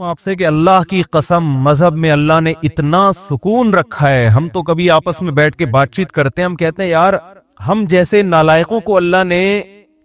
آپ سے کہ اللہ کی قسم مذہب میں اللہ نے اتنا سکون رکھا ہے. ہم تو کبھی آپس میں بیٹھ کے بات چیت کرتے ہیں, ہم کہتے ہیں یار ہم جیسے نالائقوں کو اللہ نے,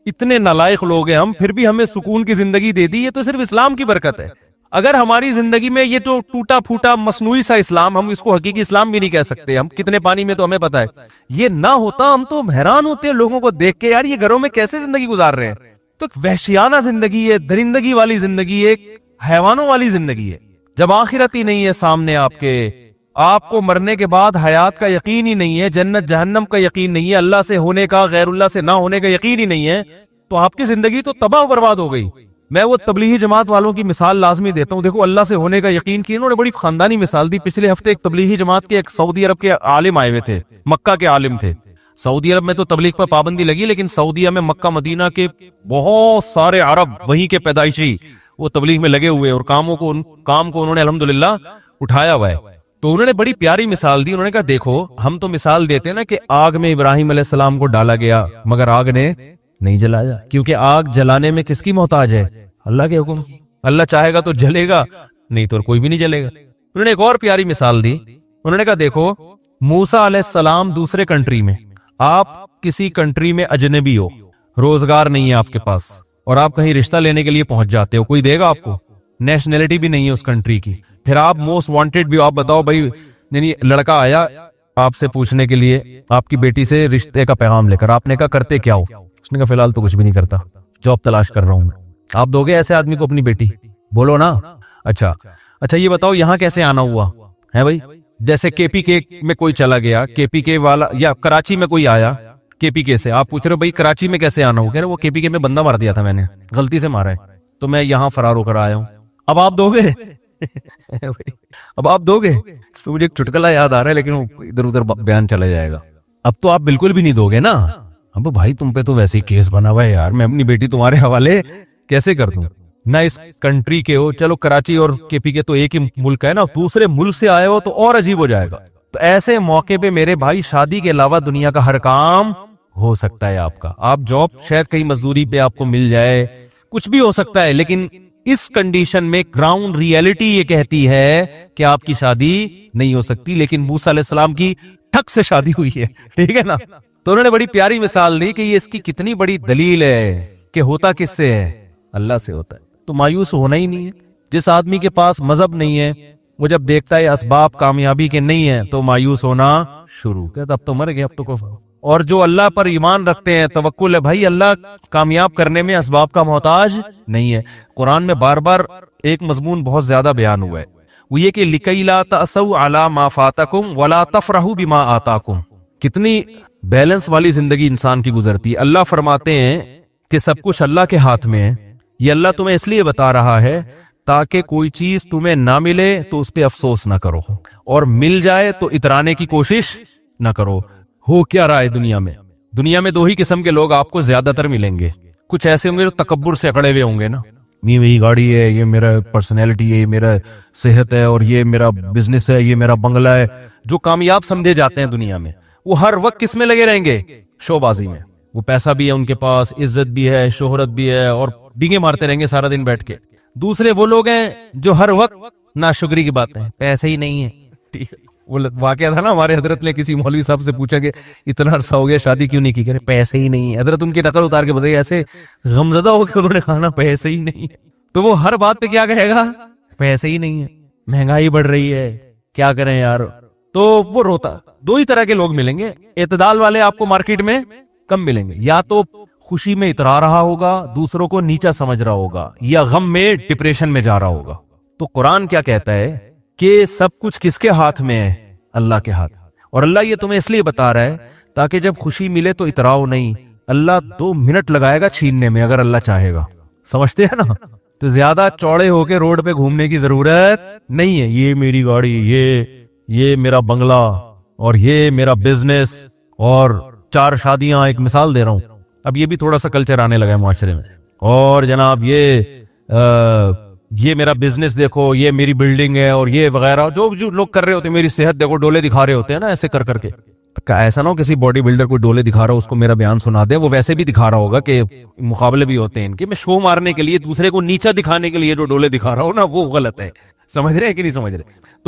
اتنے نالائق لوگ ہیں ہم, پھر بھی ہمیں سکون کی زندگی دے دی. یہ تو صرف اسلام کی برکت ہے. اگر ہماری زندگی میں یہ تو ٹوٹا پھوٹا مصنوعی سا اسلام, ہم اس کو حقیقی اسلام بھی نہیں کہہ سکتے, ہم کتنے پانی میں تو ہمیں پتا ہے, یہ نہ ہوتا ہم تو حیران ہوتے ہیں لوگوں کو دیکھ کے, یار یہ گھروں میں کیسے زندگی گزار رہے ہیں. تو وحشیانہ زندگی ہے, درندگی والی زندگی ہے, حیوانوں والی زندگی ہے. جب آخرت ہی نہیں ہے سامنے آپ کے, آپ کو مرنے کے بعد حیات کا یقین ہی نہیں ہے, جنت جہنم کا یقین نہیں ہے, اللہ سے ہونے کا غیر اللہ سے نہ ہونے کا یقین ہی نہیں ہے, تو آپ کی زندگی تو تباہ و برباد ہو گئی. میں وہ تبلیغی جماعت والوں کی مثال لازمی دیتا ہوں. دیکھو اللہ سے ہونے کا یقین کی انہوں نے بڑی خاندانی مثال دی. پچھلے ہفتے ایک تبلیغی جماعت کے ایک سعودی عرب کے عالم آئے ہوئے تھے, مکہ کے عالم تھے. سعودی عرب میں تو تبلیغ پر پابندی لگی, لیکن سعودیہ میں مکہ مدینہ کے بہت سارے عرب وہیں کے پیدائشی وہ تبلیغ میں لگے ہوئے, اور کام کو انہوں نے الحمدللہ اٹھایا ہوا ہے. تو انہوں نے بڑی پیاری مثال دی. انہوں نے کہا دیکھو ہم تو مثال دیتے ہیں نا کہ آگ میں ابراہیم علیہ السلام کو ڈالا گیا مگر آگ نے نہیں جلایا, کیونکہ آگ جلانے میں کس کی محتاج ہے؟ اللہ کے حکم. اللہ چاہے گا تو جلے گا, نہیں تو کوئی بھی نہیں جلے گا. انہوں نے ایک اور پیاری مثال دی. انہوں نے کہا دیکھو موسیٰ علیہ السلام دوسرے کنٹری میں, آپ کسی کنٹری میں اجنبی ہو, روزگار نہیں ہے آپ کے پاس, اور آپ کہیں رشتہ لینے کے لیے پہنچ جاتے ہو, کوئی دے گا آپ کو؟ نیشنلٹی بھی نہیں ہے اس کنٹری کی. پھر آپ موسٹ وانٹیڈ بھی ہو, آپ بتاؤ بھائی لڑکا آیا آپ سے پوچھنے کے لیے آپ کی بیٹی سے رشتے کا پیغام لے کر, آپ نے کہا کرتے کیا ہو؟ اس نے کہا فی الحال تو کچھ بھی نہیں کرتا, جاب تلاش کر رہا ہوں. آپ دو گے ایسے آدمی کو اپنی بیٹی؟ بولو نا. اچھا یہ بتاؤ یہاں کیسے آنا ہوا ہے بھائی؟ جیسے کے پی کے میں کوئی چلا گیا, کے پی کے والا, یا کراچی میں کوئی آیا کے پی کے سے, آپ پوچھ رہے ہو بھائی کراچی میں کیسے آنا ہو؟ کہہ رہے وہ کے پی کے میں بندہ مار دیا تھا میں نے, غلطی سے مارا ہے, تو میں یہاں فرار ہو کر آیا ہوں. اب آپ دو گے؟ اب آپ دو گے؟ اس پہ مجھے ایک چٹکلا یاد آ رہا ہے, لیکن وہ ادھر ادھر بیان چلا جائے گا. اب تو آپ بالکل بھی نہیں دو گے نا. اب بھائی تم پہ تو ویسے ہی کیس بنا ہوا ہے یار, میں اپنی بیٹی تمہارے حوالے کیسے کر دوں؟ نہ اس کنٹری کے ہو, چلو کراچی اور کے پی کے تو ایک ہی ملک ہے نا, دوسرے ملک سے آئے ہو تو اور عجیب ہو جائے گا. تو ایسے موقع پہ میرے بھائی شادی کے علاوہ دنیا کا ہر کام ہو سکتا ہے آپ کا. آپ جاب شاید کہیں مزدوری پہ آپ کو مل جائے, کچھ بھی ہو سکتا ہے, لیکن اس کنڈیشن میں گراؤنڈ ریئلٹی یہ کہتی ہے کہ آپ کی شادی نہیں ہو سکتی. لیکن موسیٰ علیہ السلام کی ٹھک سے شادی ہوئی ہے, ٹھیک ہے نا. تو انہوں نے بڑی پیاری مثال دی کہ یہ اس کی کتنی بڑی دلیل ہے کہ ہوتا کس سے ہے؟ اللہ سے ہوتا ہے. تو مایوس ہونا ہی نہیں ہے. جس آدمی کے پاس مذہب نہیں ہے وہ جب دیکھتا ہے اسباب کامیابی کے نہیں ہے تو مایوس ہونا شروع, کہتا اب تو مر گئے, اب تو کفر. اور جو اللہ پر ایمان رکھتے ہیں, توکل ہے بھائی, اللہ کامیاب کرنے میں اسباب کا محتاج نہیں ہے. قرآن میں بار بار ایک مضمون بہت زیادہ بیان ہوا ہے, وہ یہ کہ لِكَيْ لَا تَأْسَوْا عَلَى مَا فَاتَكُمْ وَلَا تَفْرَحُوا بِمَا آتَاكُمْ. کتنی بیلنس والی زندگی انسان کی گزرتی ہے. اللہ فرماتے ہیں کہ سب کچھ اللہ کے ہاتھ میں ہے. یہ اللہ تمہیں اس لیے بتا رہا ہے تاکہ کوئی چیز تمہیں نہ ملے تو اس پہ افسوس نہ کرو, اور مل جائے تو اترانے کی کوشش نہ کرو. ہو کیا رہا ہے دنیا میں؟ دنیا میں دو ہی قسم کے لوگ آپ کو زیادہ تر ملیں گے. کچھ ایسے ہوں گے جو تکبر سے اکڑے ہوئے ہوں گے نا, میری گاڑی ہے, یہ میرا پرسنالٹی ہے, یہ میرا صحت ہے, اور یہ میرا بزنس ہے, یہ میرا بنگلہ ہے. جو کامیاب سمجھے جاتے ہیں دنیا میں, وہ ہر وقت کس میں لگے رہیں گے؟ شو بازی میں. وہ پیسہ بھی ہے ان کے پاس, عزت بھی ہے, شہرت بھی ہے, اور ڈینگے مارتے رہیں گے سارا دن بیٹھ کے. دوسرے وہ لوگ ہیں جو ہر وقت ناشکری کی باتیں, پیسے ہی نہیں ہے. ٹھیک ہے, وہ واقعہ تھا نا, ہمارے حضرت نے کسی مولوی صاحب سے پوچھا کہ اتنا عرصہ ہو گیا شادی کیوں نہیں کی؟ کہہ رہے پیسے ہی نہیں ہے. حضرت ان کی نقل اتار کے بتائیے, ایسے غمزدہ ہو کے انہوں نے کہا نا پیسے ہی نہیں ہے. تو وہ ہر بات پہ کیا کہے گا؟ پیسے ہی نہیں ہے, مہنگائی بڑھ رہی ہے, کیا کریں یار. تو وہ روتا. دو ہی طرح کے لوگ ملیں گے. اعتدال والے آپ کو مارکیٹ میں کم ملیں گے, یا تو خوشی میں اترا رہا ہوگا, دوسروں کو نیچا سمجھ رہا ہوگا, یا غم میں ڈپریشن میں جا رہا ہوگا. تو قرآن کیا کہتا ہے کہ سب کچھ کس کے ہاتھ میں ہے؟ اللہ کے ہاتھ. اور اللہ یہ تمہیں اس لیے بتا رہا ہے تاکہ جب خوشی ملے تو اتراؤ نہیں. اللہ 2 منٹ لگائے گا چھیننے میں اگر اللہ چاہے گا, سمجھتے ہیں نا. تو زیادہ چوڑے ہو کے روڈ پہ گھومنے کی ضرورت نہیں ہے. یہ میری گاڑی, یہ میرا بنگلہ, اور یہ میرا بزنس, اور 4 شادیاں. ایک مثال دے رہا ہوں, اب یہ بھی تھوڑا سا کلچر آنے لگا ہے معاشرے میں. اور جناب یہ میرا بزنس دیکھو, یہ میری بلڈنگ ہے, اور یہ وغیرہ جو لوگ کر رہے ہوتے ہیں. میری صحت دیکھو, ڈولے دکھا رہے ہوتے ہیں نا ایسے کر کر کے. ایسا نہ ہو کسی باڈی بلڈر کو ڈولے دکھا رہا ہو اس کو میرا بیان سنا دے, وہ ویسے بھی دکھا رہا ہوگا کہ مقابلے بھی ہوتے ہیں ان کے, میں شو مارنے کے لیے دوسرے کو نیچا دکھانے کے لیے جو ڈولے دکھا رہا ہو نا, وہ غلط ہے. سمجھ رہے ہیں کہ نہیں سمجھ رہے؟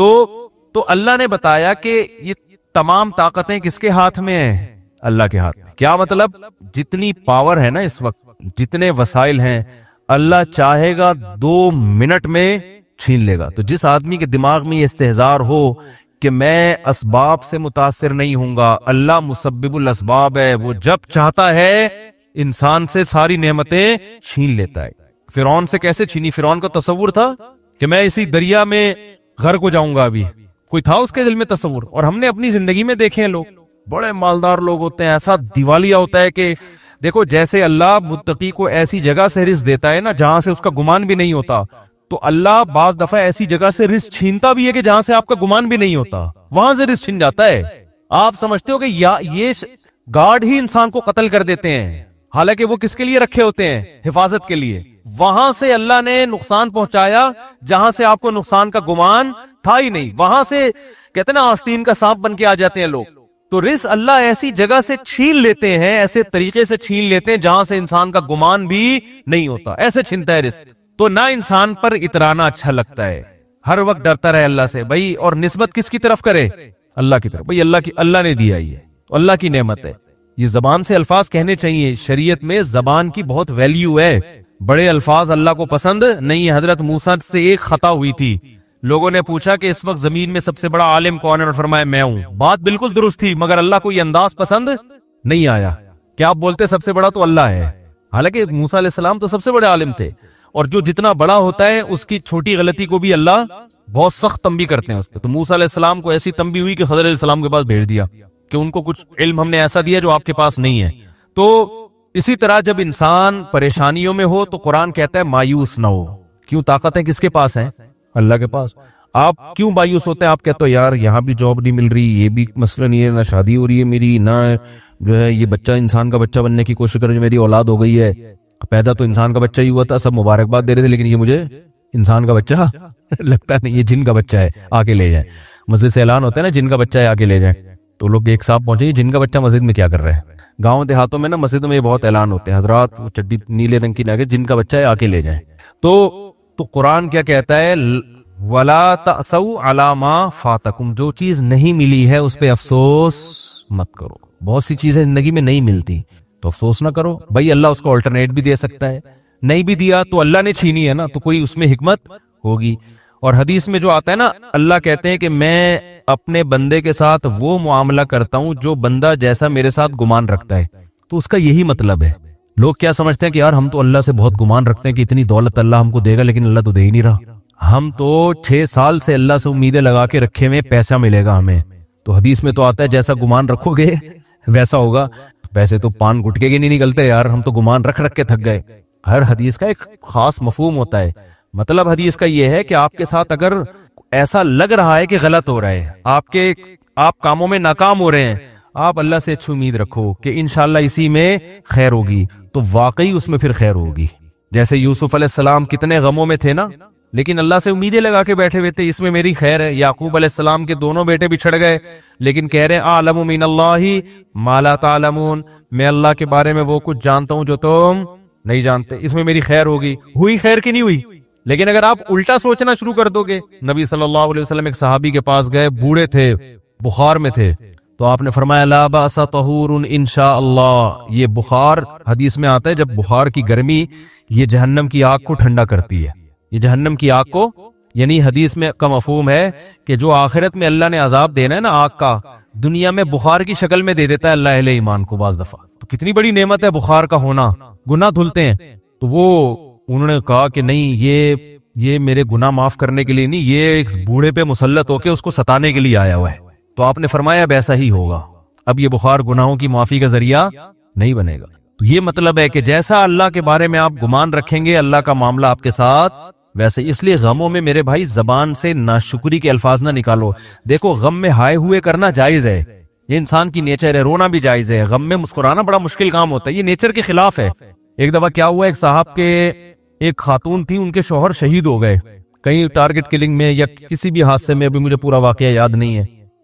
تو اللہ نے بتایا کہ یہ تمام طاقتیں کس کے ہاتھ میں ہیں؟ اللہ کے ہاتھ میں. کیا مطلب؟ جتنی پاور ہے نا اس وقت, جتنے وسائل ہیں, اللہ چاہے گا 2 منٹ میں چھین لے گا. تو جس آدمی کے دماغ میں یہ استحضار ہو کہ میں اسباب سے متاثر نہیں ہوں گا, اللہ مسبب الاسباب ہے, وہ جب چاہتا ہے انسان سے ساری نعمتیں چھین لیتا ہے. فرعون سے کیسے چھینی؟ فرعون کا تصور تھا کہ میں اسی دریا میں غرق ہو جاؤں گا, ابھی کوئی تھا اس کے دل میں تصور؟ اور ہم نے اپنی زندگی میں دیکھے ہیں لوگ, بڑے مالدار لوگ ہوتے ہیں, ایسا دیوالیہ ہوتا ہے کہ دیکھو جیسے اللہ متقی کو ایسی جگہ سے رزق دیتا ہے نا جہاں سے اس کا گمان بھی نہیں ہوتا, تو اللہ بعض دفعہ ایسی جگہ سے رزق چھینتا بھی ہے کہ جہاں سے آپ کا گمان بھی نہیں ہوتا, وہاں سے رزق چھین جاتا ہے. آپ سمجھتے ہو کہ یہ گارڈ ہی انسان کو قتل کر دیتے ہیں, حالانکہ وہ کس کے لیے رکھے ہوتے ہیں؟ حفاظت کے لیے. وہاں سے اللہ نے نقصان پہنچایا جہاں سے آپ کو نقصان کا گمان تھا ہی نہیں, وہاں سے کہتے ہیں نا آستین کا سانپ بن کے آ جاتے ہیں لوگ. تو رزق اللہ ایسی جگہ سے چھین لیتے ہیں, ایسے طریقے سے چھین لیتے ہیں جہاں سے انسان کا گمان بھی نہیں ہوتا, ایسے چھینتا ہے رزق. تو نہ انسان پر اترانا اچھا لگتا ہے, ہر وقت ڈرتا رہے اللہ سے بھائی, اور نسبت کس کی طرف کرے؟ اللہ کی طرف. بھائی اللہ نے دیا, یہ اللہ کی نعمت ہے. یہ زبان سے الفاظ کہنے چاہیے, شریعت میں زبان کی بہت ویلیو ہے. بڑے الفاظ اللہ کو پسند نہیں ہے. حضرت موسیٰ سے ایک خطا ہوئی تھی, لوگوں نے پوچھا کہ اس وقت زمین میں سب سے بڑا عالم کون ہے, اور فرمایا میں ہوں. بات بالکل درست تھی, مگر اللہ کو یہ انداز پسند نہیں آیا. کیا آپ بولتے سب سے بڑا تو اللہ ہے, حالانکہ موسیٰ علیہ السلام تو سب سے بڑے عالم تھے. اور جو جتنا بڑا ہوتا ہے اس کی چھوٹی غلطی کو بھی اللہ بہت سخت تنبیہ کرتے ہیں اس پہ. تو موسیٰ علیہ السلام کو ایسی تنبیہ ہوئی کہ خضر علیہ السلام کے پاس بھیج دیا کہ ان کو کچھ علم ہم نے ایسا دیا جو آپ کے پاس نہیں ہے. تو اسی طرح جب انسان پریشانیوں میں ہو تو قرآن کہتا ہے مایوس نہ ہو. کیوں؟ طاقتیں کس کے پاس ہیں؟ اللہ کے پاس. آپ کیوں مایوس ہوتے ہیں؟ آپ کہتے ہو یار یہاں بھی جاب نہیں مل رہی, یہ بھی مسئلہ نہیں ہے, نہ شادی ہو رہی ہے میری, نہ جو ہے یہ بچہ انسان کا بچہ بننے کی کوشش کر, جو میری اولاد ہو گئی ہے. پیدا تو انسان کا بچہ ہی ہوا تھا, سب مبارکباد دے رہے تھے, لیکن یہ مجھے انسان کا بچہ لگتا نہیں, یہ جن کا بچہ ہے, آ کے لے جائیں. مسجد سے اعلان ہوتا ہے نا جن کا بچہ ہے آ کے لے جائیں. تو لوگ ایک صاحب پہنچے, جن کا بچہ مسجد میں کیا کر رہے ہیں؟ گاؤں دیہاتوں میں نا مسجد میں یہ بہت اعلان ہوتے ہیں, حضرات چڈی نیلے رنگ کی نہ, جن کا بچہ ہے آ کے لے جائیں. تو قرآن کیا کہتا ہے؟ وَلَا تَأْسَوْا عَلَى مَا فَاتَكُمْ, جو چیز نہیں ملی ہے اس پہ افسوس مت کرو. بہت سی چیزیں زندگی میں نہیں ملتی تو افسوس نہ کرو. بھائی اللہ اس کو آلٹرنیٹ بھی دے سکتا ہے, نہیں بھی دیا تو اللہ نے چھینی ہے نا, تو کوئی اس میں حکمت ہوگی. اور حدیث میں جو آتا ہے نا, اللہ کہتے ہیں کہ میں اپنے بندے کے ساتھ وہ معاملہ کرتا ہوں جو بندہ جیسا میرے ساتھ گمان رکھتا ہے. تو اس کا یہی مطلب ہے. لوگ کیا سمجھتے ہیں کہ یار ہم تو اللہ سے بہت گمان رکھتے ہیں کہ اتنی دولت اللہ ہم کو دے گا, لیکن اللہ تو دے ہی نہیں رہا. ہم تو 6 سال سے اللہ سے امیدیں لگا کے رکھے ہوئے پیسہ ملے گا ہمیں. تو حدیث میں تو آتا ہے جیسا گمان رکھو گے ویسا ہوگا. پیسے تو پان گٹکے کے نہیں نکلتے یار, ہم تو گمان رکھ کے تھک گئے. ہر حدیث کا ایک خاص مفہوم ہوتا ہے. مطلب حدیث کا یہ ہے کہ آپ کے ساتھ اگر ایسا لگ رہا ہے کہ غلط ہو رہا ہے, آپ کاموں میں ناکام ہو رہے ہیں, آپ اللہ سے اچھی امید رکھو کہ انشاءاللہ اسی میں خیر ہوگی, تو واقعی اس میں پھر خیر ہوگی. جیسے یوسف علیہ السلام کتنے غموں میں تھے نا, لیکن اللہ سے امیدیں لگا کے بیٹھے ہوئے تھے, اس میں میری خیر ہے. یعقوب علیہ السلام کے دونوں بیٹے بچھڑ گئے, لیکن کہہ رہے اعلم من اللہ ما لا تعلمون, میں اللہ کے بارے میں وہ کچھ جانتا ہوں جو تم نہیں جانتے, اس میں میری خیر ہوگی. ہوئی خیر کی نہیں ہوئی؟ لیکن اگر آپ الٹا سوچنا شروع کر دو گے, نبی صلی اللہ علیہ وسلم ایک صحابی کے پاس گئے, بوڑھے تھے, بخار میں تھے, تو آپ نے فرمایا لا باس طہور انشاءاللہ. یہ بخار حدیث میں آتا ہے جب بخار کی گرمی یہ جہنم کی آگ کو ٹھنڈا کرتی ہے. یہ جہنم کی آگ کو, یعنی حدیث میں کا مفہوم ہے کہ جو آخرت میں اللہ نے عذاب دینا ہے نا آگ کا, دنیا میں بخار کی شکل میں دے دیتا ہے اللہ اہل ایمان کو بعض دفعہ. تو کتنی بڑی نعمت ہے بخار کا ہونا, گناہ دھلتے ہیں. تو وہ انہوں نے کہا کہ نہیں, یہ میرے گناہ معاف کرنے کے لیے نہیں, یہ ایک بوڑھے پہ مسلط ہو کے اس کو ستانے کے لیے آیا ہوا ہے. تو آپ نے فرمایا اب ایسا ہی ہوگا, اب یہ بخار گناہوں کی معافی کا ذریعہ نہیں بنے گا. تو یہ مطلب ہے کہ جیسا اللہ کے بارے میں آپ گمان رکھیں گے اللہ کا معاملہ آپ کے ساتھ ویسے. اس لیے غموں میں میرے بھائی زبان سے ناشکری کے الفاظ نہ نکالو. دیکھو غم میں ہائے ہوئے کرنا جائز ہے, یہ انسان کی نیچر ہے, رونا بھی جائز ہے. غم میں مسکرانا بڑا مشکل کام ہوتا ہے, یہ نیچر کے خلاف ہے. ایک دفعہ کیا ہوا, ایک صاحب کے ایک خاتون تھی, ان کے شوہر شہید ہو گئے کہیں ٹارگٹ کلنگ میں یا کسی بھی حادثے میں, ابھی مجھے پورا واقعہ یاد نہیں ہے,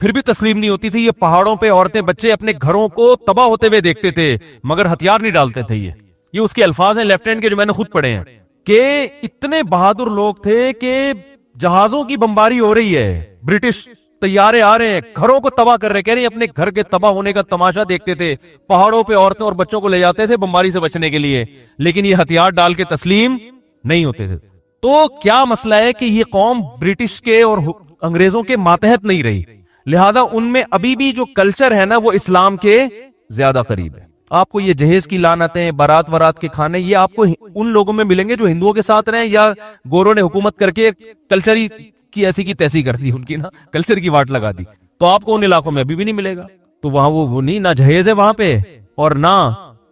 پھر بھی تسلیم نہیں ہوتی تھی. یہ پہاڑوں پہ عورتیں بچے اپنے گھروں کو تباہ ہوتے ہوئے دیکھتے تھے مگر ہتھیار نہیں ڈالتے تھے. یہ اس کے الفاظ ہیں لیفٹیننٹ کے جو میں نے خود پڑھے ہیں کہ اتنے بہادر لوگ تھے کہ جہازوں کی بمباری ہو رہی ہے, برٹش طیارے آ رہے ہیں, گھروں کو تباہ کر رہے, کہہ رہے ہیں اپنے گھر کے تباہ ہونے کا تماشا دیکھتے تھے, پہاڑوں پہ عورتیں اور بچوں کو لے جاتے تھے بمباری سے بچنے کے لیے, لیکن یہ ہتھیار ڈال کے تسلیم نہیں ہوتے تھے. تو کیا مسئلہ ہے کہ یہ قوم برٹش کے اور انگریزوں کے ماتحت نہیں رہی, لہذا ان میں ابھی بھی جو کلچر ہے نا وہ اسلام کے زیادہ قریب ہے. آپ کو یہ جہیز کی لعنتیں, بارات ورات کے کھانے, یہ آپ کو ان لوگوں میں ملیں گے جو ہندوؤں کے ساتھ رہیں یا گوروں نے حکومت کر کے کلچر کی ایسی کی تیسی کر دی, ان کی نا کلچر کی واٹ لگا دی. تو آپ کو ان علاقوں میں ابھی بھی نہیں ملے گا. تو وہاں وہ نہیں, نہ جہیز ہے وہاں پہ اور نہ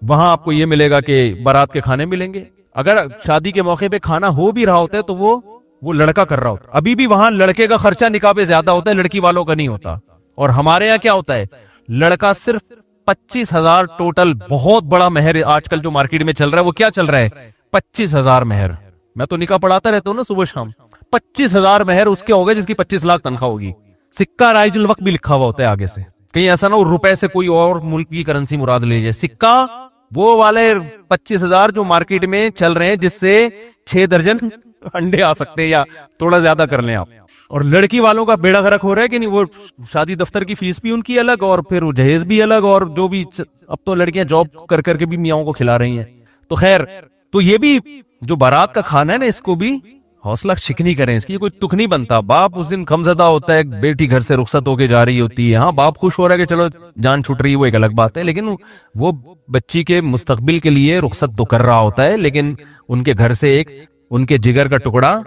وہاں آپ کو یہ ملے گا کہ بارات کے کھانے ملیں گے. اگر شادی کے موقع پہ کھانا ہو بھی رہا ہوتا ہے تو وہ لڑکا کر رہا ہوتا ہے. ابھی بھی وہاں لڑکے کا خرچہ نکاح پہ زیادہ ہوتا ہے, لڑکی والوں کا نہیں ہوتا. اور ہمارے یہاں کیا ہوتا ہے, لڑکا صرف 25,000 ٹوٹل, بہت بڑا مہر آج کل جو مارکیٹ میں چل رہا ہے. وہ کیا چل رہا ہے, 25,000 مہر. میں تو نکاح پڑھاتا رہتا ہوں نا صبح شام. 25,000 مہر اس کے ہوگا جس کی 25 لاکھ تنخواہ ہوگی. سکہ رائج الوقت بھی لکھا ہوا ہوتا ہے آگے سے, کہیں ایسا نہ ہو روپے سے کوئی اور ملک کی کرنسی مراد لے جائے. سکہ وہ والے 25,000 جو مارکیٹ میں چل رہے ہیں جس سے 6 درجن انڈے آ سکتے ہیں یا تھوڑا زیادہ کر لیں آپ. اور لڑکی والوں کا بیڑا غرق ہو رہا ہے کہ نہیں, وہ شادی دفتر کی فیس بھی ان کی الگ اور پھر وہ جہیز بھی الگ, اور جو بھی اب تو لڑکیاں جاب کر کر کے بھی میاؤں کو کھلا رہی ہیں. تو خیر, تو یہ بھی جو بارات کا کھانا ہے نا, اس کو بھی حوصلہ شکنی کریں, اس کی کوئی تک نہیں بنتا. باپ اس دن غمزدہ ہوتا ہے, بیٹی گھر سے رخصت ہو کے جا رہی ہوتی ہے. ہاں باپ خوش ہو رہا ہے کہ چلو جان چھوٹ رہی ہے, وہ ایک الگ بات ہے, لیکن وہ بچی کے مستقبل کے لیے رخصت تو کر رہا ہوتا ہے, لیکن ان کے گھر سے ایک ان کے جگر کا ٹکڑا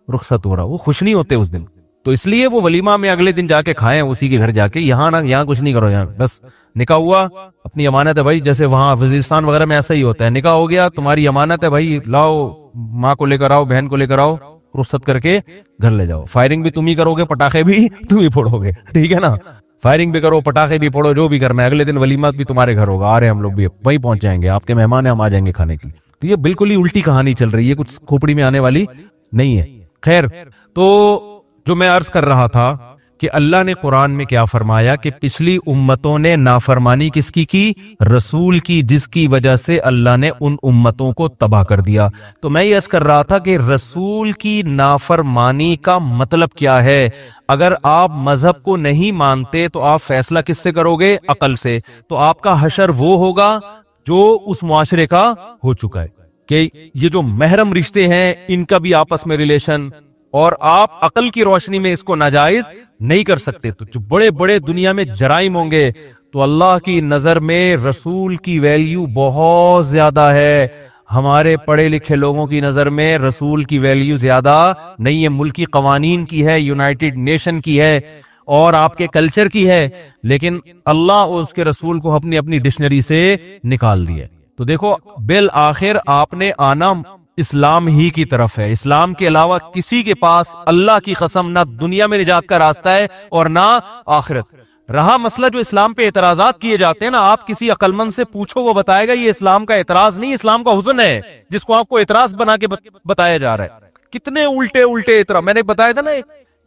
رخصت ہو رہا, وہ خوش نہیں ہوتے اس دن. تو اس لیے وہ ولیمہ میں اگلے دن جا کے کھائیں اسی کے گھر جا کے. یہاں کچھ نہیں کرو, یہاں بس نکاح ہوا, اپنی امانت ہے بھائی, جیسے وہاں وزیرستان وغیرہ میں ایسا ہی ہوتا ہے, نکاح ہو گیا تمہاری امانت ہے بھائی, لاؤ ماں کو لے کر آؤ, بہن کو لے کر آؤ, رخصت کر کے گھر لے جاؤ. فائرنگ بھی تم ہی کرو گے, پٹاخے بھی تم ہی پھوڑو گے, ٹھیک ہے نا, فائرنگ بھی کرو, پٹاخے بھی پھوڑو, جو بھی کرنا ہے. اگلے دن ولیمہ بھی تمہارے گھر ہوگا, آ رہے ہم لوگ بھی وہیں پہنچ جائیں گے, آپ کے مہمان ہیں, ہم آ جائیں گے کھانے کے لیے. تو یہ بالکل ہی الٹی کہانی چل رہی ہے, کچھ کھوپڑی میں آنے والی نہیں ہے. خیر, تو جو میں عرض کر رہا تھا کہ اللہ نے قرآن میں کیا فرمایا کہ پچھلی امتوں نے نافرمانی کس کی رسول کی, جس کی وجہ سے اللہ نے ان امتوں کو تباہ کر دیا. تو میں یہ عرض کر رہا تھا کہ رسول کی نافرمانی کا مطلب کیا ہے. اگر آپ مذہب کو نہیں مانتے تو آپ فیصلہ کس سے کرو گے, عقل سے. تو آپ کا حشر وہ ہوگا جو اس معاشرے کا ہو چکا ہے کہ یہ جو محرم رشتے ہیں ان کا بھی آپس میں ریلیشن, اور آپ عقل کی روشنی میں اس کو ناجائز نہیں کر سکتے. تو جو بڑے بڑے دنیا میں جرائم ہوں گے, تو اللہ کی نظر میں رسول کی ویلیو بہت زیادہ ہے. ہمارے پڑھے لکھے لوگوں کی نظر میں رسول کی ویلیو زیادہ نہیں ہے. ملکی قوانین کی ہے, یونائٹڈ نیشن کی ہے, اور آپ کے کلچر کی ہے, لیکن اللہ اور اس کے رسول کو اپنی ڈکشنری سے نکال دیا. تو دیکھو بالآخر آپ نے آنا اسلام ہی کی طرف ہے. اسلام کے علاوہ کسی کے پاس اللہ کی قسم نہ دنیا میں نجات کا راستہ ہے اور نہ آخرت. رہا مسئلہ جو اسلام پہ اعتراضات کیے جاتے ہیں نا, آپ کسی عقلمند سے پوچھو, وہ بتائے گا یہ اسلام کا اعتراض نہیں, اسلام کا حسن ہے جس کو آپ کو اعتراض بنا کے بتایا جا رہا ہے. کتنے الٹے اعتراض. میں نے بتایا تھا نا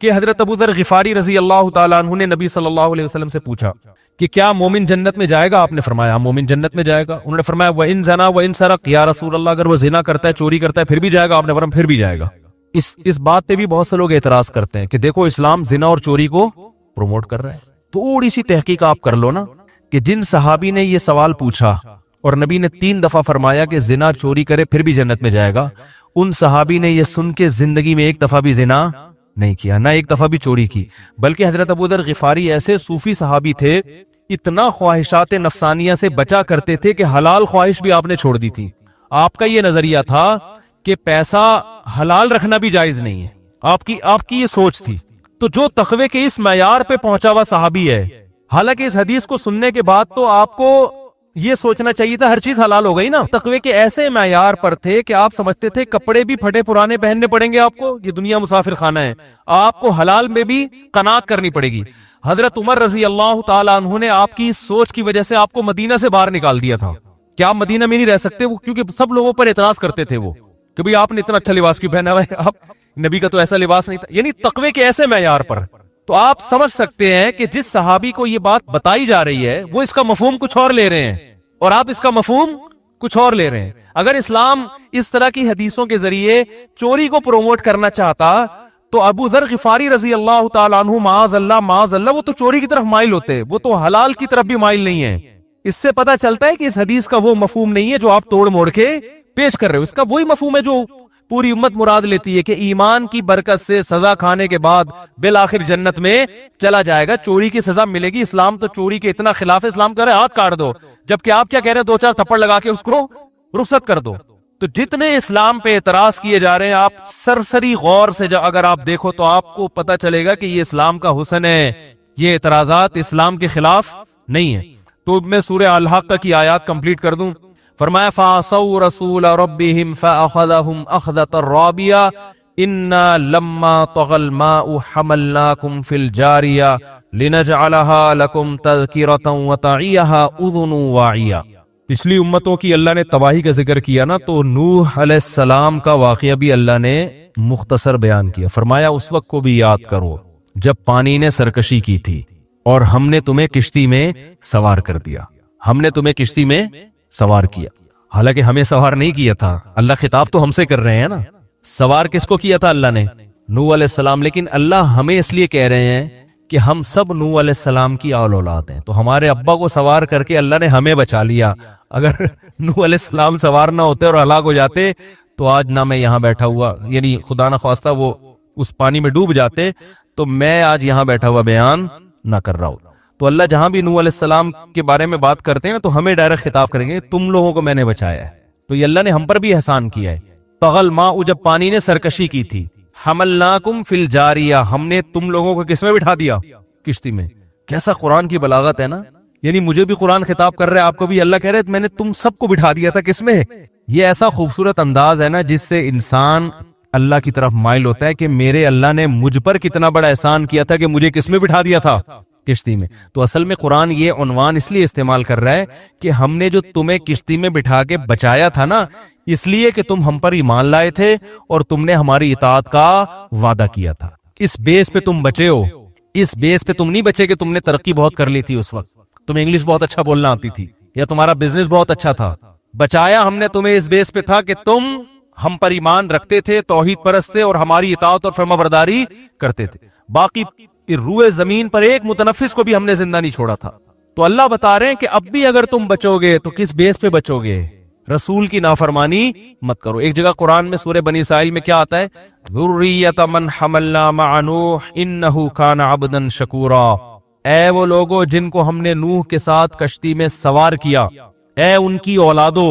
کہ حضرت ابو ذر غفاری رضی اللہ تعالیٰ عنہ نے نبی صلی اللہ علیہ وسلم سے پوچھا کہ کیا مومن جنت میں جائے گا. آپ نے فرمایا مومن جنت میں جائے گا. انہوں نے فرمایا وَإِن زَنَا وَإِن سَرَقَ, یا رسول اللہ اگر وہ زنا کرتا ہے, چوری کرتا ہے, پھر بھی جائے گا. آپ نے فرمایا پھر بھی جائے گا. اس بات پہ بھی بہت سے لوگ اعتراض کرتے ہیں کہ دیکھو اسلام زنا اور چوری کو پروموٹ کر رہا ہے. تھوڑی سی تحقیق آپ کر لو نا کہ جن صحابی نے یہ سوال پوچھا اور نبی نے 3 دفعہ فرمایا کہ زنا چوری کرے پھر بھی جنت میں جائے گا, ان صحابی نے یہ سن کے زندگی میں ایک دفعہ بھی زنا نہیں کیا, نہ ایک دفعہ بھی چوری کی. بلکہ حضرت ابو ذر غفاری ایسے صوفی صحابی تھے, اتنا خواہشات نفسانیہ سے بچا کرتے تھے کہ حلال خواہش بھی آپ نے چھوڑ دی تھی. آپ کا یہ نظریہ تھا کہ پیسہ حلال رکھنا بھی جائز نہیں ہے, آپ کی یہ سوچ تھی. تو جو تقوی کے اس معیار پہ پہنچا ہوا صحابی ہے, حالانکہ اس حدیث کو سننے کے بعد تو آپ کو یہ سوچنا چاہیے تھا ہر چیز حلال ہو گئی نا. تقوی کے ایسے معیار پر تھے کہ آپ سمجھتے تھے کپڑے بھی پھٹے پرانے پہننے پڑیں گے آپ کو, یہ دنیا مسافر خانہ ہے, آپ کو حلال میں بھی قناعت کرنی پڑے گی. حضرت عمر رضی اللہ تعالیٰ عنہ نے آپ کی سوچ کی وجہ سے آپ کو مدینہ سے باہر نکال دیا تھا کہ آپ مدینہ میں نہیں رہ سکتے, کیونکہ سب لوگوں پر اعتراض کرتے تھے وہ کہ بھئی آپ نے اتنا اچھا لباس کیوں پہنا ہوا ہے, آپ نبی کا تو ایسا لباس نہیں تھا. یعنی تقوی کے ایسے معیار پر تو آپ سمجھ سکتے ہیں کہ جس صحابی کو یہ بات بتائی جا رہی ہے وہ اس کا مفہوم کچھ اور لے رہے ہیں اور آپ اس کا مفہوم کچھ اور لے رہے ہیں. اگر اسلام اس طرح کی حدیثوں کے ذریعے چوری کو پروموٹ کرنا چاہتا تو ابو ذر غفاری رضی اللہ تعالیٰ عنہ معاذ اللہ وہ تو چوری کی طرف مائل ہوتے, وہ تو حلال کی طرف بھی مائل نہیں ہے. اس سے پتا چلتا ہے کہ اس حدیث کا وہ مفہوم نہیں ہے جو آپ توڑ موڑ کے پیش کر رہے ہو. اس کا وہی مفہوم ہے جو پوری امت مراد لیتی ہے کہ ایمان کی برکت سے سزا کھانے کے بعد بالآخر جنت میں چلا جائے گا, چوری کی سزا ملے گی. اسلام تو چوری کے اتنا خلاف ہے, اسلام کہہ رہے ہاتھ کاٹ دو, جبکہ آپ کیا کہہ رہے ہیں 2-4 تھپڑ لگا کے اس کو رخصت کر دو. تو جتنے اسلام پہ اعتراض کیے جا رہے ہیں آپ سرسری غور سے اگر آپ دیکھو تو آپ کو پتہ چلے گا کہ یہ اسلام کا حسن ہے, یہ اعتراضات اسلام کے خلاف نہیں ہے. تو میں سورہ الحاقہ کی آیات کمپلیٹ کر دوں. فرمایا فَعَصَوْا رَسُولَ رَبِّهِمْ فَأَخَذَهُمْ أَخْذَةً رَّابِيَةً إِنَّا لَمَّا طَغَى الْمَاءُ حَمَلْنَاكُمْ فِي الْجَارِيَةِ لِنَجْعَلَهَا لَكُمْ تَذْكِرَةً وَتَعِيَهَا أُذُنٌ وَاعِيَةٌ. پچھلی امتوں کی اللہ نے تباہی کا ذکر کیا نا, تو نوح علیہ السلام کا واقعہ بھی اللہ نے مختصر بیان کیا. فرمایا اس وقت کو بھی یاد کرو جب پانی نے سرکشی کی تھی اور ہم نے تمہیں کشتی میں سوار کر دیا. ہم نے تمہیں کشتی میں سوار کیا, حالانکہ ہمیں سوار نہیں کیا تھا. اللہ خطاب تو ہم سے کر رہے ہیں نا. سوار کس کو کیا تھا؟ اللہ نے, نوح علیہ السلام. لیکن اللہ ہمیں اس لیے کہہ رہے ہیں کہ ہم سب نوح علیہ السلام کی اولاد ہیں. تو ہمارے ابا کو سوار کر کے اللہ نے ہمیں بچا لیا. اگر نوح علیہ السلام سوار نہ ہوتے اور ہلاک ہو جاتے تو آج نہ میں یہاں بیٹھا ہوا, یعنی خدا نہ خواستہ وہ اس پانی میں ڈوب جاتے تو میں آج یہاں بیٹھا ہوا بیان نہ کر رہا ہوں. تو اللہ جہاں بھی نوح علیہ السلام کے بارے میں بات کرتے ہیں تو ہمیں ڈائریکٹ خطاب کریں گے, تم لوگوں کو میں نے بچایا ہے. تو یہ اللہ نے ہم پر بھی احسان کیا ہے. طغى الماء, جب پانی نے سرکشی کی تھی, حملناکم فی الجاریہ, ہم نے تم لوگوں کو کس میں بٹھا دیا؟ کشتی میں. کیسا قرآن کی بلاغت ہے نا, یعنی مجھے بھی قرآن خطاب کر رہے, آپ کو بھی اللہ کہہ رہے میں نے تم سب کو بٹھا دیا تھا کس میں. یہ ایسا خوبصورت انداز ہے نا جس سے انسان اللہ کی طرف مائل ہوتا ہے کہ میرے اللہ نے مجھ پر کتنا بڑا احسان کیا تھا کہ مجھے کس میں بٹھا دیا تھا؟ کشتی میں. تو اصل میں قرآن یہ عنوان اس لیے استعمال کر رہا ہے کہ ہم نے جو تمہیں کشتی میں بٹھا کے بچایا تھا نا, اس لیے کہ تم ہم پر ایمان لائے تھے اور تم نے ہماری اطاعت کا وعدہ کیا تھا. اس بیس پہ تم بچے ہو. اس بیس پہ تم نہیں بچے کہ تم نے ترقی بہت کر لی تھی اس وقت, تمہیں انگلش بہت اچھا بولنا آتی تھی یا تمہارا بزنس بہت اچھا تھا. بچایا ہم نے تمہیں اس بیس پہ تھا کہ تم ہم پر ایمان رکھتے تھے, توحید پرست تھے اور ہماری اطاعت اور فرمانبرداری کرتے تھے. باقی روئے زمین پر ایک متنفس کو بھی ہم نے زندہ نہیں چھوڑا تھا. تو اللہ بتا رہے ہیں کہ اب بھی اگر تم بچو گے تو کس بیس پہ بچو گے؟ رسول کی نافرمانی مت کرو. ایک جگہ قرآن میں سورہ بنی اسرائیل میں کیا آتا ہے؟ ذریۃ من حملنا مع نوح انہ کان عبدا شکورا. اے وہ لوگوں جن کو ہم نے نوح کے ساتھ کشتی میں سوار کیا, اے ان کی اولادو,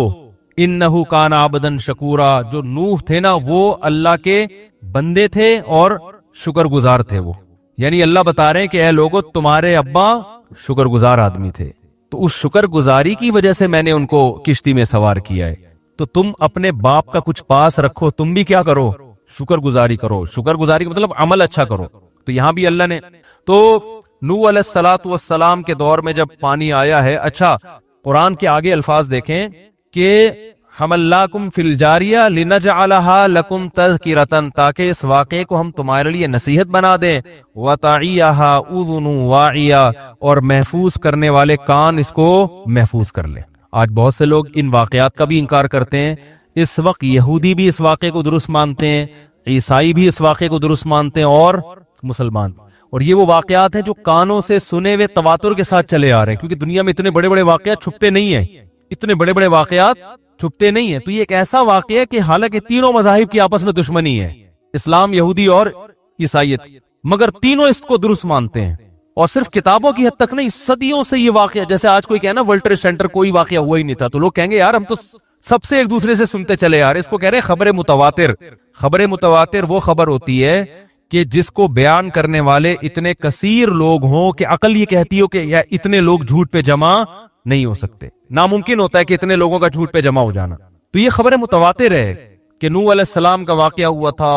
انہ کان عبدا شکورا, جو نوح تھے نا وہ اللہ کے بندے تھے اور شکر گزار تھے وہ. یعنی اللہ بتا رہے ہیں کہ اے لوگو تمہارے ابا شکر گزار آدمی تھے, تو اس شکر گزاری کی وجہ سے میں نے ان کو کشتی میں سوار کیا ہے. تو تم اپنے باپ کا کچھ پاس رکھو, تم بھی کیا کرو؟ شکر گزاری کرو. شکر گزاری کا مطلب عمل اچھا کرو. تو یہاں بھی اللہ نے, تو نوح علیہ الصلوۃ والسلام کے دور میں جب پانی آیا ہے, اچھا قرآن کے آگے الفاظ دیکھیں کہ حملناکم فی الجاریہ لنجعلها لکم تذکرۃ, تاکہ اس واقعے کو ہم تمہارے لیے نصیحت بنا دیں, وتعیھا اذن واعیہ, اور محفوظ کرنے والے کان اس کو محفوظ کر لیں. آج بہت سے لوگ ان واقعات کا بھی انکار کرتے ہیں. اس وقت یہودی بھی اس واقعے کو درست مانتے ہیں, عیسائی بھی اس واقعے کو درست مانتے ہیں, اور مسلمان. اور یہ وہ واقعات ہیں جو کانوں سے سنے ہوئے تواتر کے ساتھ چلے آ رہے ہیں, کیونکہ دنیا میں اتنے بڑے بڑے واقعات چھپتے نہیں ہیں, اتنے بڑے بڑے واقعات چھپتے نہیں ہیں. تو یہ ایک ایسا واقعہ ہے کہ حالانکہ تینوں مذاہب کی آپس میں دشمنی ہے, اسلام, یہودی اور عیسائیت, مگر تینوں اس کو درست مانتے ہیں. اور صرف کتابوں کی حد تک نہیں, صدیوں سے یہ واقعہ, جیسے آج کوئی کہنا ورلڈ ٹریڈ سینٹر کوئی واقعہ ہوا ہی نہیں تھا, تو لوگ کہیں گے یار ہم تو سب سے ایک دوسرے سے سنتے چلے آ رہے. اس کو کہہ رہے خبر متواتر. خبر متواتر وہ خبر ہوتی ہے کہ جس کو بیان کرنے والے اتنے کثیر لوگ ہوں کہ عقل یہ کہتی ہو کہ یا اتنے لوگ جھوٹ پہ جمع نہیں ہو سکتے, ناممکن ہوتا ہے کہ اتنے لوگوں کا جھوٹ پہ جمع ہو جانا. تو یہ خبر متواتر ہے کہ نوح علیہ السلام کا واقعہ ہوا تھا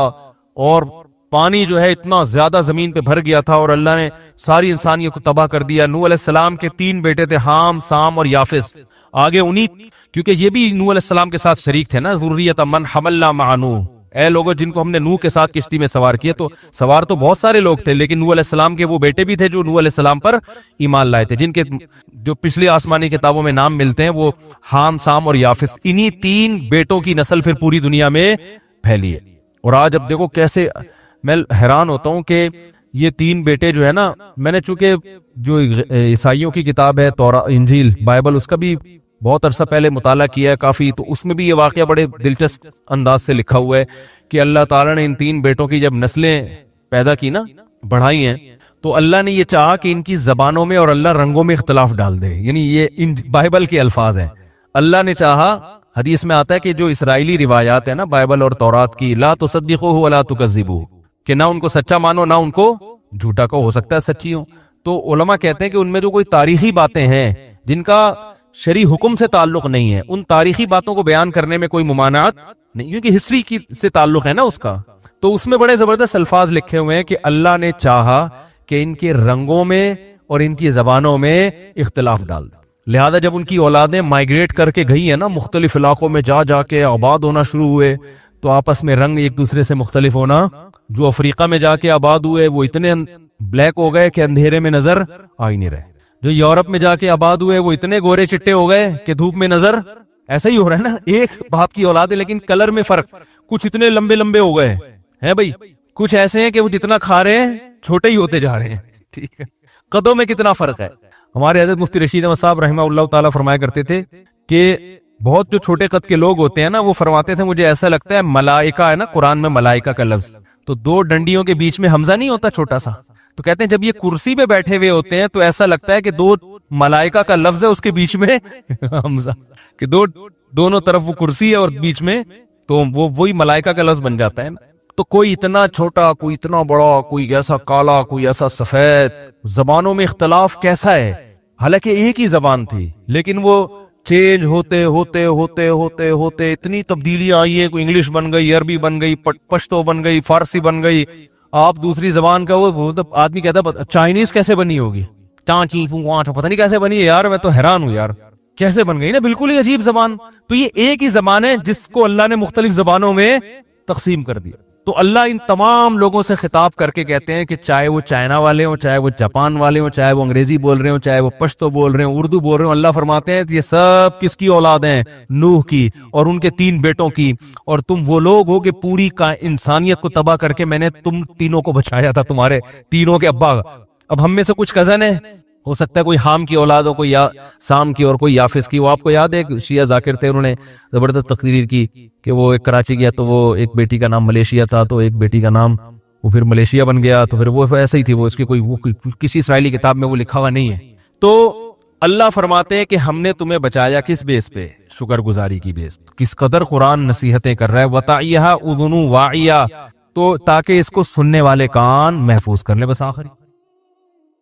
اور پانی جو ہے اتنا زیادہ زمین پہ بھر گیا تھا اور اللہ نے ساری انسانیت کو تباہ کر دیا. نوح علیہ السلام کے 3 بیٹے تھے, حام, سام اور یافس. آگے انہی, کیونکہ یہ بھی نوح علیہ السلام کے ساتھ شریک تھے نا, ذریۃ من حملنا مع نوح, اے لوگوں جن کو ہم نے نوح کے ساتھ کشتی میں سوار کیا، تو سوار تو بہت سارے لوگ تھے، لیکن نوح علیہ السلام کے وہ بیٹے بھی تھے جو نوح علیہ السلام پر ایمان لائے تھے، جن کے جو پچھلی آسمانی کتابوں میں نام ملتے ہیں، وہ حام، سام اور یافس، انہی 3 بیٹوں کی نسل پھر پوری دنیا میں پھیلی ہے۔ اور آج اب دیکھو کیسے، میں حیران ہوتا ہوں کہ یہ 3 بیٹے جو ہے نا، میں نے چونکہ جو عیسائیوں کی کتاب ہے انجیل بائبل، اس کا بھی بہت عرصہ پہلے مطالعہ کیا ہے کافی، تو اس میں بھی یہ واقعہ بڑے دلچسپ انداز سے لکھا ہوا ہے کہ اللہ تعالیٰ نے ان 3 بیٹوں کی جب نسلیں پیدا کی نا، بڑھائی ہیں، تو اللہ نے یہ چاہا کہ ان کی زبانوں میں اور اللہ رنگوں میں اختلاف ڈال دے، یعنی یہ ان بائبل کے الفاظ ہیں۔ اللہ نے چاہا، حدیث میں آتا ہے کہ جو اسرائیلی روایات ہیں نا بائبل اور تورات کی، لا تصدقوہ ولا تکذبوہ، کہ نہ ان کو سچا مانو نہ ان کو جھوٹا کو، ہو سکتا ہے سچی ہو۔ تو علماء کہتے ہیں کہ ان میں جو کوئی تاریخی باتیں ہیں جن کا شرعی حکم سے تعلق نہیں ہے، ان تاریخی باتوں کو بیان کرنے میں کوئی ممانعت نہیں، کیونکہ ہسٹری کی سے تعلق ہے نا اس کا، تو اس میں بڑے زبردست الفاظ لکھے ہوئے ہیں کہ اللہ نے چاہا کہ ان کے رنگوں میں اور ان کی زبانوں میں اختلاف ڈال دے، لہذا جب ان کی اولادیں مائگریٹ کر کے گئی ہیں نا، مختلف علاقوں میں جا جا کے آباد ہونا شروع ہوئے، تو آپس میں رنگ ایک دوسرے سے مختلف ہونا، جو افریقہ میں جا کے آباد ہوئے وہ اتنے بلیک ہو گئے کہ اندھیرے میں نظر آ ہی نہیں رہے، جو یورپ میں جا کے آباد ہوئے وہ اتنے گورے چٹے ہو گئے کہ دھوپ میں نظر، ایسا ہی ہو رہا ہے نا، ایک باپ کی اولاد ہے لیکن کلر میں فرق، کچھ اتنے لمبے لمبے ہو گئے ہیں بھائی، کچھ ایسے ہیں کہ وہ جتنا کھا رہے ہیں چھوٹے ہی ہوتے جا رہے ہیں، ٹھیک ہے، قدوں میں کتنا فرق ہے۔ ہمارے حضرت مفتی رشید احمد صاحب رحمہ اللہ تعالیٰ فرمایا کرتے تھے کہ بہت جو چھوٹے قد کے لوگ ہوتے ہیں نا، وہ فرماتے تھے مجھے ایسا لگتا ہے ملائکہ ہے نا، قرآن میں ملائکہ کا لفظ، تو 2 ڈنڈیوں کے بیچ میں حمزہ نہیں ہوتا چھوٹا سا، تو کہتے ہیں جب یہ کرسی پہ بیٹھے ہوئے ہوتے ہیں تو ایسا لگتا ہے کہ 2 ملائکہ کا لفظ ہے، اس کے بیچ میں حمزہ، کہ دونوں طرف وہ کرسی ہے اور بیچ میں، تو وہی ملائکہ کا لفظ بن جاتا ہے نا۔ تو کوئی اتنا چھوٹا، کوئی اتنا بڑا، کوئی ایسا کالا، کوئی ایسا سفید، زبانوں میں اختلاف کیسا ہے، حالانکہ ایک ہی زبان تھی، لیکن وہ چینج ہوتے ہوتے ہوتے ہوتے ہوتے اتنی تبدیلیاں آئی ہیں، کوئی انگلش بن گئی، عربی بن گئی، پشتو بن گئی، فارسی بن گئی، آپ دوسری زبان کا وہ آدمی کہتا ہے چائنیز کیسے بنی ہوگی، چانچی پتہ نہیں کیسے بنی ہے یار، میں تو حیران ہوں یار کیسے بن گئی نا، بالکل ہی عجیب زبان۔ تو یہ ایک ہی زبان ہے جس کو اللہ نے مختلف زبانوں میں تقسیم کر دیا۔ تو اللہ ان تمام لوگوں سے خطاب کر کے کہتے ہیں کہ چاہے وہ چائنا والے ہوں، چاہے وہ جاپان والے ہوں، چاہے وہ انگریزی بول رہے ہوں، چاہے وہ پشتو بول رہے ہوں، اردو بول رہے ہوں، اللہ فرماتے ہیں یہ سب کس کی اولاد ہیں؟ نوح کی اور ان کے 3 بیٹوں کی، اور تم وہ لوگ ہو کہ پوری انسانیت کو تباہ کر کے میں نے تم تینوں کو بچایا تھا، تمہارے تینوں کے ابا۔ اب ہم میں سے کچھ کزن ہیں، ہو سکتا ہے کوئی حام کی اولاد ہو، کوئی سام کی اور کوئی یافس کی۔ وہ آپ کو یاد ہے شیعہ ذاکر تھے، انہوں نے زبردست تقریر کی کہ وہ ایک کراچی گیا تو وہ ایک بیٹی کا نام ملیشیا تھا، تو ایک بیٹی کا نام وہ پھر ملیشیا بن گیا، تو پھر وہ ایسا ہی تھی، وہ اس کی کوئی کسی اسرائیلی کتاب میں وہ لکھا ہوا نہیں ہے۔ تو اللہ فرماتے ہیں کہ ہم نے تمہیں بچایا کس بیس پہ؟ شکر گزاری کی بیس۔ کس قدر قرآن نصیحتیں کر رہا ہے، وَتَعِيَهَا أُذُنُ وَاعِيَةٌ، تو تاکہ اس کو سننے والے کان محفوظ کر لیں۔ بس آخری